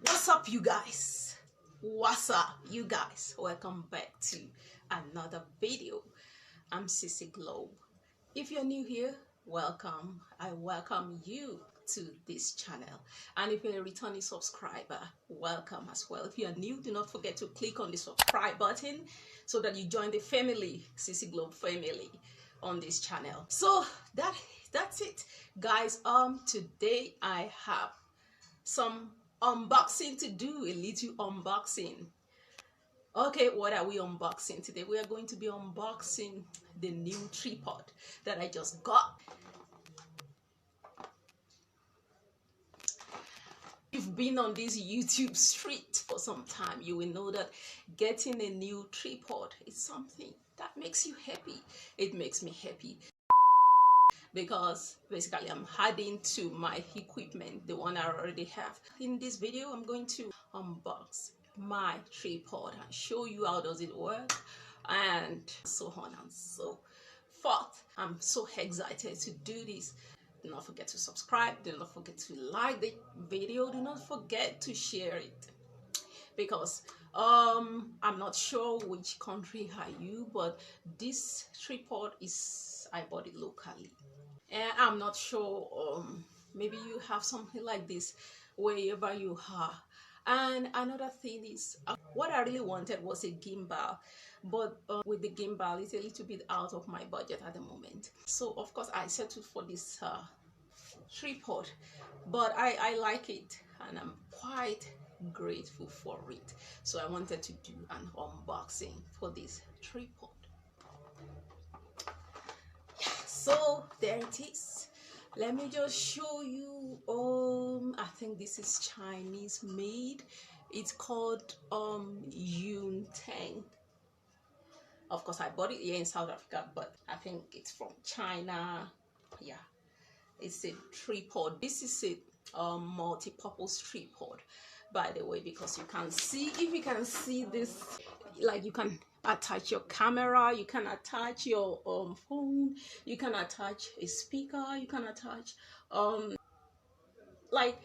What's up, you guys? What's up, you guys? Welcome back to another video. I'm Sissy Globe. If you're new here, welcome. I welcome you to this channel. And if you're a returning subscriber, welcome as well. If you're new, do not forget to click on the subscribe button so that you join the family, Sissy Globe family, on this channel. So that's it, guys. Today I have some unboxing to do, a little unboxing. Okay, what are we unboxing today? We are going to be unboxing the new tripod that I just got. You've been on this YouTube street for some time, you will know that getting a new tripod is something that makes you happy. It makes me happy because basically I'm adding to my equipment, the one I already have. In this video, I'm going to unbox my tripod and show you how does it work and so on and so forth. I'm so excited to do this. Do not forget to subscribe, do not forget to like the video, do not forget to share it, because I'm not sure which country are you, but this tripod is, I bought it locally, and I'm not sure, maybe you have something like this wherever you are. And another thing is, what I really wanted was a gimbal, but with the gimbal it's a little bit out of my budget at the moment, so of course I settled for this tripod. But I like it and I'm quite grateful for it, so I wanted to do an unboxing for this tripod. So there it is. Let me just show you. I think this is Chinese made. It's called Yun Tang. Of course I bought it here in South Africa, but I think it's from China. Yeah, it's a tripod. This is a multi-purpose tripod, by the way, because you can see, if you can see this, like you can attach your camera, you can attach your phone, you can attach a speaker, you can attach like,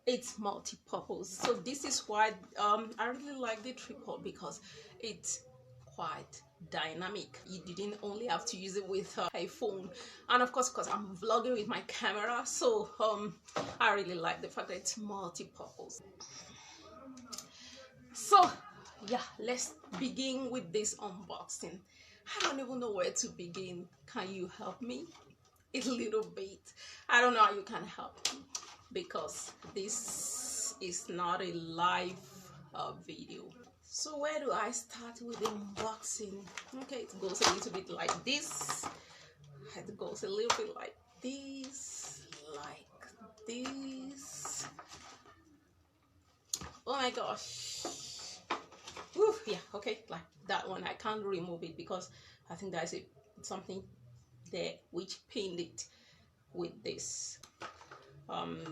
it's multi-purpose. So this is why I really like the tripod, because it's quite dynamic. You didn't only have to use it with a phone, and of course because I'm vlogging with my camera, so I really like the fact that it's multi-purpose. So yeah, let's begin with this unboxing. I don't even know where to begin. Can you help me a little bit? I don't know how you can help me, because this is not a live video. So where do I start with unboxing? Okay, it goes a little bit like this. It goes a little bit like this, like this. Oh my gosh. Woo, yeah, okay, like that one. I can't remove it because I think there's something there which pinned it with this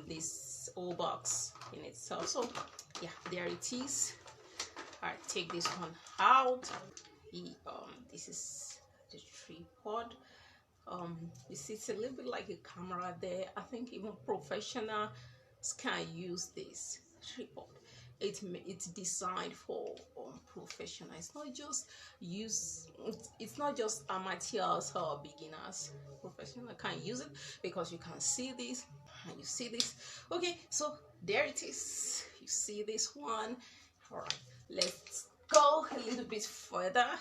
this old box in itself. So yeah, there it is. I take this one out. This is the tripod. You see, it's a little bit like a camera there. I think even professionals can use this tripod. It's designed for professional. It's not just amateurs or beginners. Professional can use it, because you can see this and you see this. Okay, so there it is. You see this one. All right, let's go a little bit further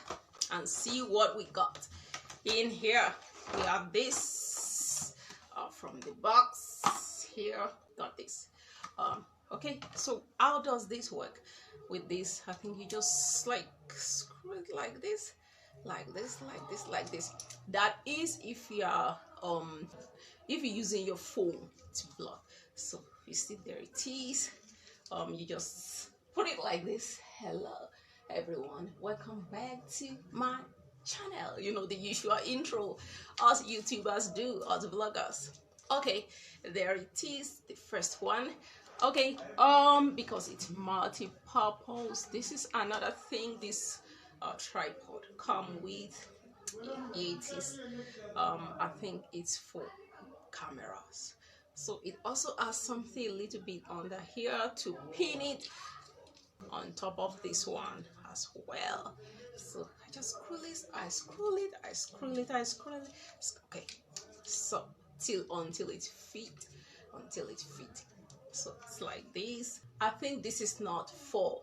and see what we got in here. We have this from the box here. Got this. Okay, so how does this work? With this, I think you just like screw it like this, like this, like this, like this. That is if you are if you're using your phone to vlog. So you see, there it is. You just put it like this. Hello everyone, welcome back to my channel. You know, the usual intro us YouTubers do, us vloggers. Okay, there it is, the first one. Okay, because it's multi-purpose, this is another thing this tripod come with. It is I think it's for cameras, So it also has something a little bit under here to pin it on top of this one as well. So I just screw this, I screw it, I screw it, I screw it. Okay, so until it fit, so it's like this. I think this is not for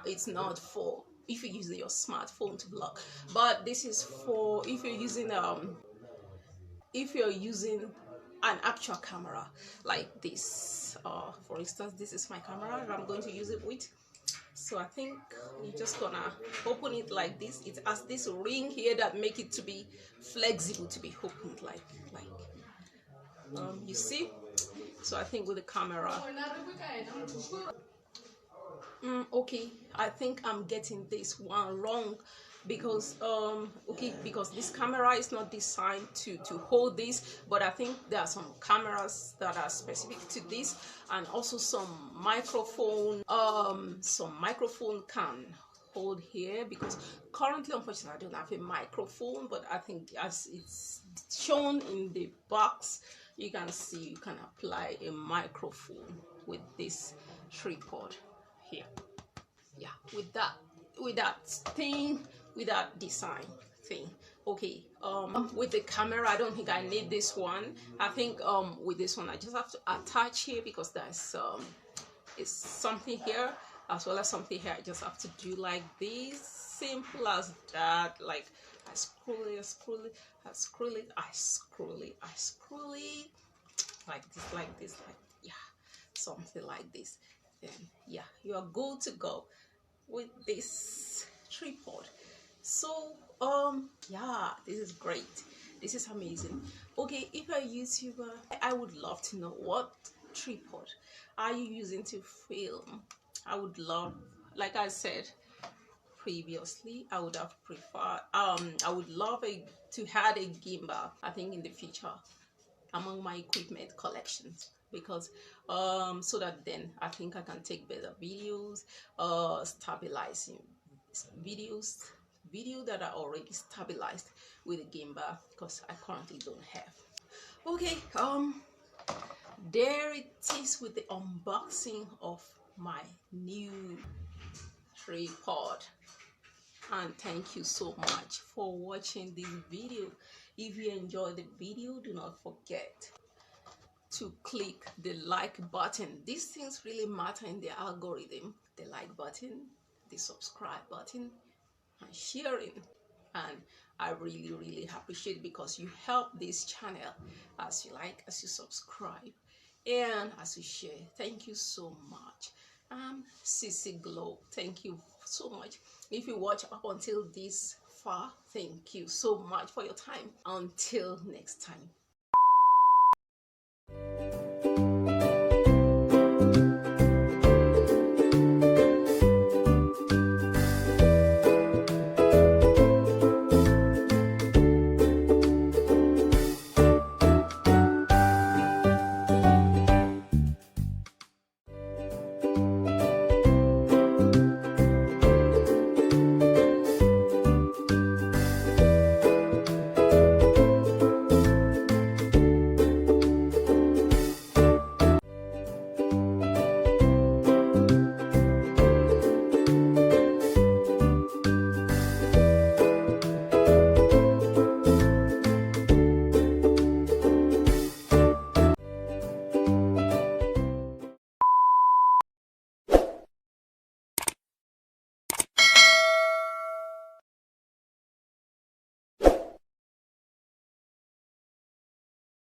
it's not for if you're using your smartphone to vlog, but this is for if you're using an actual camera like this. For instance, this is my camera that I'm going to use it with. So I think you're just gonna open it like this. It has this ring here that make it to be flexible to be opened like you see. So I think with the camera, okay, I think I'm getting this one wrong because because this camera is not designed to hold this, but I think there are some cameras that are specific to this, and also some microphone can hold here, because currently unfortunately I don't have a microphone, but I think as it's shown in the box, you can see you can apply a microphone with this tripod here. Yeah, with that thing, with that design thing. Okay, with the camera I don't think I need this one. I think with this one I just have to attach here, because there's it's something here as well as something here. I just have to do like this, simple as that. Like I screw it, I screw it, I screw it, I screw it, I screw it, like this, like yeah, something like this. Then yeah, you are good to go with this tripod. So yeah, this is great, this is amazing. Okay, if you're a YouTuber, I would love to know what tripod are you using to film. I would love, like I said previously, I would have preferred I would love to have a gimbal, I think, in the future among my equipment collections, because so that then I think I can take better videos, stabilizing video that are already stabilized with a gimbal, because I currently don't have. Okay, there it is with the unboxing of my new tripod, and thank you so much for watching this video. If you enjoyed the video, do not forget to click the like button. These things really matter in the algorithm: the like button, the subscribe button, and sharing. And I really appreciate it, because you help this channel as you like, as you subscribe, and as you share. Thank you so much. Cece Glow, thank you so much. If you watch up until this far, thank you so much for your time. Until next time.